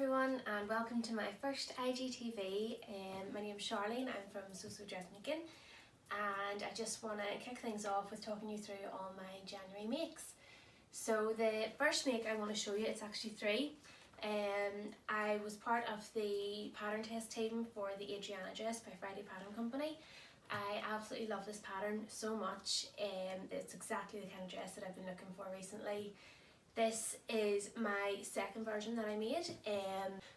everyone and welcome to my first IGTV. My name is Charlene, I'm from Drefnican, and I just want to kick things off with talking you through all my January makes. So the first make I want to show you, it's actually three. I was part of the pattern test team for the Adrianna dress by Friday Pattern Company. I absolutely love this pattern so much. It's exactly the kind of dress that I've been looking for recently. This is my second version that I made.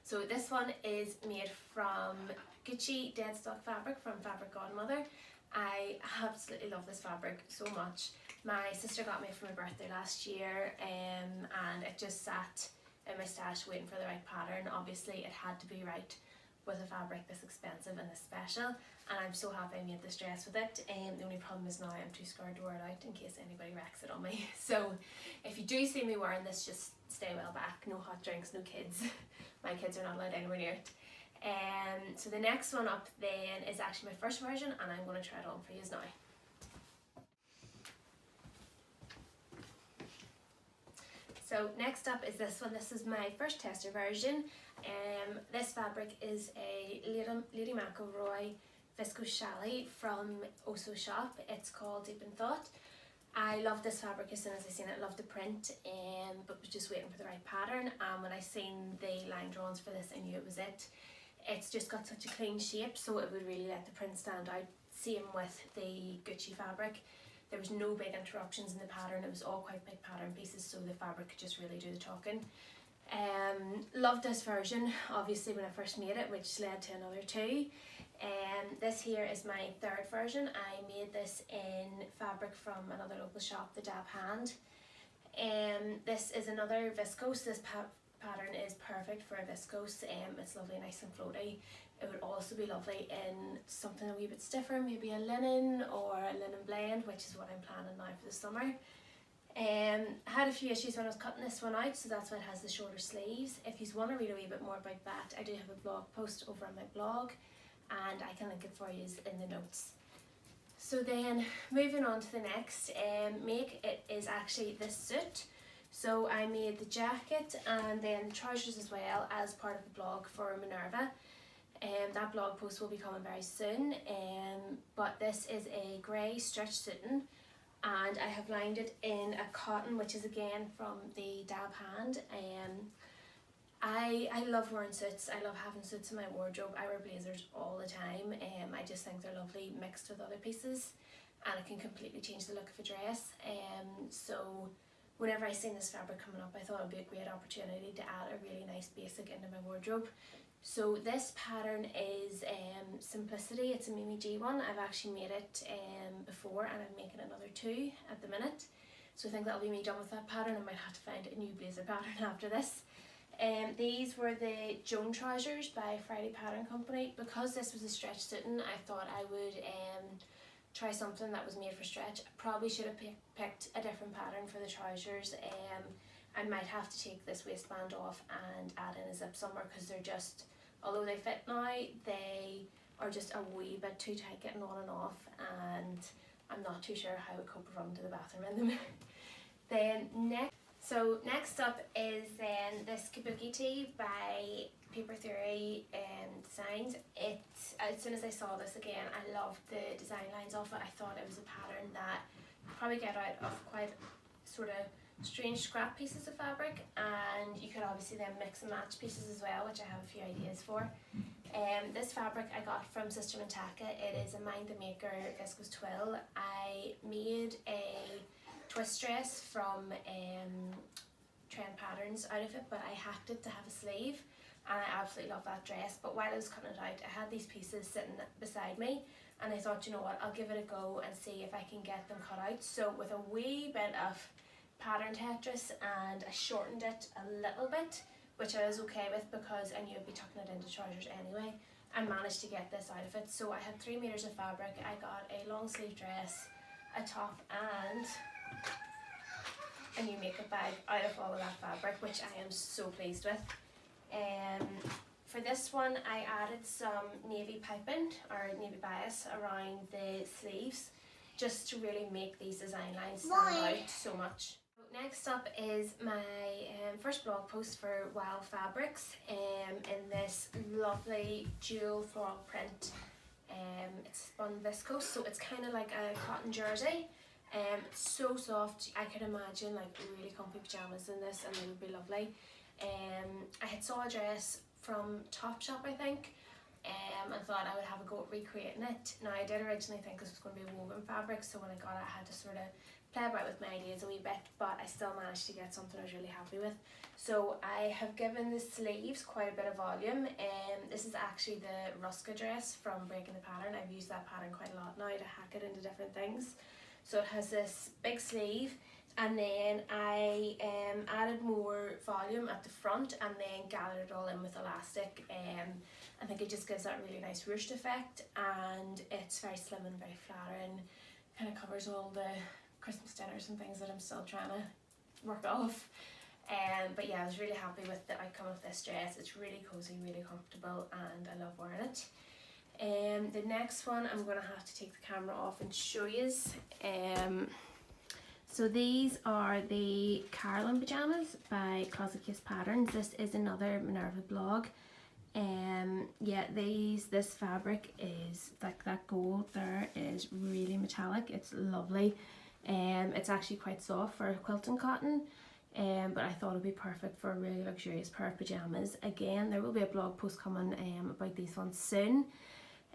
So this one is made from Gucci deadstock fabric from Fabric Godmother. I absolutely love this fabric so much. My sister got me for my birthday last year, and it just sat in my stash waiting for the right pattern. Obviously it had to be right with a fabric this expensive and this special, and I'm so happy I made this dress with it. The only problem is now I'm too scared to wear it out in case anybody wrecks it on me. So if you do see me wearing this, just stay well back. No hot drinks, no kids. My kids are not allowed anywhere near it. So the next one up then is actually my first version, and I'm going to try it on for you now. So next up is this one. This is my first tester version. This fabric is a Lady McElroy Viscose Challis from Oso Shop. It's called Deep in Thought. I loved this fabric as soon as I seen it. I loved the print, but was just waiting for the right pattern. And when I seen the line drawings for this, I knew it was it. It's just got such a clean shape, so it would really let the print stand out. Same with the Gucci fabric. There was no big interruptions in the pattern. It was all quite big pattern pieces, so the fabric could just really do the talking. Loved this version, obviously, when I first made it, which led to another two. This here is my third version. I made this in fabric from another local shop, the Dab Hand. This is another viscose. This pattern is perfect for a viscose. It's lovely, nice and floaty. It would also be lovely in something a wee bit stiffer, maybe a linen or a linen blend, which is what I'm planning now for the summer. I had a few issues when I was cutting this one out, so that's why it has the shorter sleeves. If you want to read a wee bit more about that, I do have a blog post over on my blog, and I can link it for you in the notes. So then moving on to the next make, it is actually this suit. So I made the jacket and then the trousers as well as part of the blog for Minerva. That blog post will be coming very soon, but this is a grey stretch suiting, and I have lined it in a cotton, which is again from the Dab Hand. I love wearing suits. I love having suits in my wardrobe. I wear blazers all the time. I just think they're lovely mixed with other pieces, and it can completely change the look of a dress. So whenever I seen this fabric coming up, I thought it would be a great opportunity to add a really nice basic into my wardrobe. So this pattern is Simplicity. It's a Mimi G one. I've actually made it before, and I'm making another two at the minute. So I think that'll be me done with that pattern. I might have to find a new blazer pattern after this. These were the Joan trousers by Friday Pattern Company. Because this was a stretch suiting, I thought I would try something that was made for stretch. I probably should have picked a different pattern for the trousers. I might have to take this waistband off and add in a zip somewhere, because they're just, although they fit now, they are just a wee bit too tight getting on and off, and I'm not too sure how I would cope with running to the bathroom in them. Then next up is then this Kabuki Tee by Paper Theory Designs. As soon as I saw this again, I loved the design lines of it. I thought it was a pattern that you probably get out of quite sort of strange scrap pieces of fabric, and you could obviously then mix and match pieces as well, which I have a few ideas for. This fabric I got from Sister Mintaka. It is a Mind the Maker Viscose twill. I made a twist dress from Trend Patterns out of it, but I hacked it to have a sleeve, and I absolutely love that dress. But while I was cutting it out, I had these pieces sitting beside me, and I thought, you know what, I'll give it a go and see if I can get them cut out. So with a wee bit of pattern Tetris, and I shortened it a little bit, which I was okay with because I knew I'd be tucking it into trousers anyway, and managed to get this out of it. So I had 3 meters of fabric. I got a long sleeve dress, a top, and a new makeup bag out of all of that fabric, which I am so pleased with. For this one, I added some navy piping or navy bias around the sleeves, just to really make these design lines stand out so much. Next up is my first blog post for Wow Fabrics in this lovely dual floral print. It's spun viscose, so it's kind of like a cotton jersey. It's so soft. I could imagine like really comfy pajamas in this and they would be lovely. I had saw a dress from Topshop, I think, and thought I would have a go at recreating it. Now I did originally think this was going to be a woven fabric, so when I got it I had to sort of play about with my ideas a wee bit, but I still managed to get something I was really happy with. So I have given the sleeves quite a bit of volume, and this is actually the Ruska dress from Breaking the Pattern. I've used that pattern quite a lot now to hack it into different things. So it has this big sleeve, and then I added more volume at the front and then gathered it all in with elastic. I think it just gives that really nice ruched effect, and it's very slim and very flattering. Kind of covers all the Christmas dinners and things that I'm still trying to work off. But yeah, I was really happy with the outcome of this dress. It's really cozy, really comfortable, and I love wearing it. The next one I'm going to have to take the camera off and show you. So these are the Carolyn pajamas by Closet Kiss Patterns. This is another Minerva blog. Yeah, this fabric is like that gold there is really metallic. It's lovely. It's actually quite soft for quilting cotton, but I thought it would be perfect for a really luxurious pair of pajamas. Again, there will be a blog post coming about these ones soon.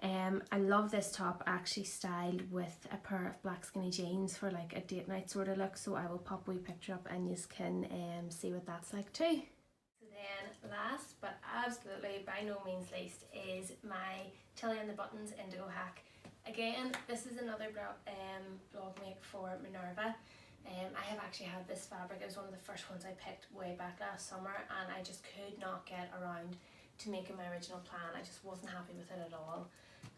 I love this top actually styled with a pair of black skinny jeans for like a date night sort of look, so I will pop a wee picture up and you can see what that's like too. So then last but absolutely by no means least is my Tilly and the Buttons Indigo hack. Again, this is another blog make for Minerva. I have actually had this fabric. It was one of the first ones I picked way back last summer, and I just could not get around to making my original plan. I just wasn't happy with it at all.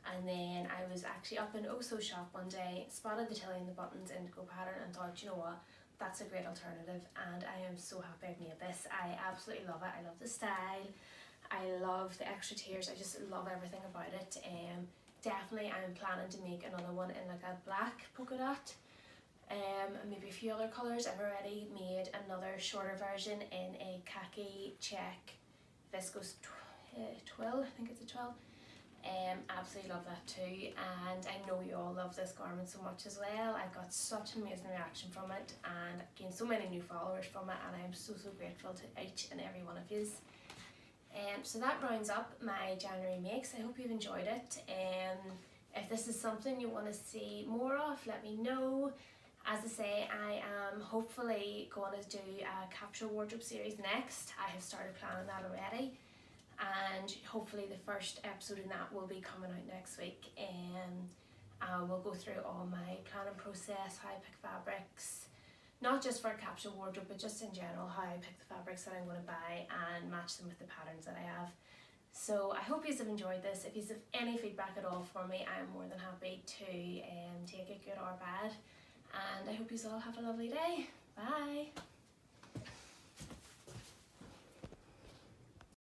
And then I was actually up in Oso shop one day, spotted the Tilly and the Buttons Indigo pattern and thought, you know what, that's a great alternative, and I am so happy I've made this. I absolutely love it. I love the style. I love the extra tiers. I just love everything about it. Definitely I'm planning to make another one in like a black polka dot and maybe a few other colours. I've already made another shorter version in a khaki check viscose twill, I think it's a twill. Absolutely love that too, and I know you all love this garment so much as well. I've got such an amazing reaction from it and gained so many new followers from it, and I am so grateful to each and every one of you. So that rounds up my January makes. I hope you've enjoyed it. If this is something you want to see more of, let me know. As I say, I am hopefully going to do a capsule wardrobe series next. I have started planning that already, and hopefully the first episode in that will be coming out next week. We'll go through all my planning process, how I pick fabrics, not just for a capsule wardrobe, but just in general, how I pick the fabrics that I'm going to buy and match them with the patterns that I have. So I hope you have enjoyed this. If you have any feedback at all for me, I'm more than happy to take it, good or bad. And I hope you all have a lovely day. Bye.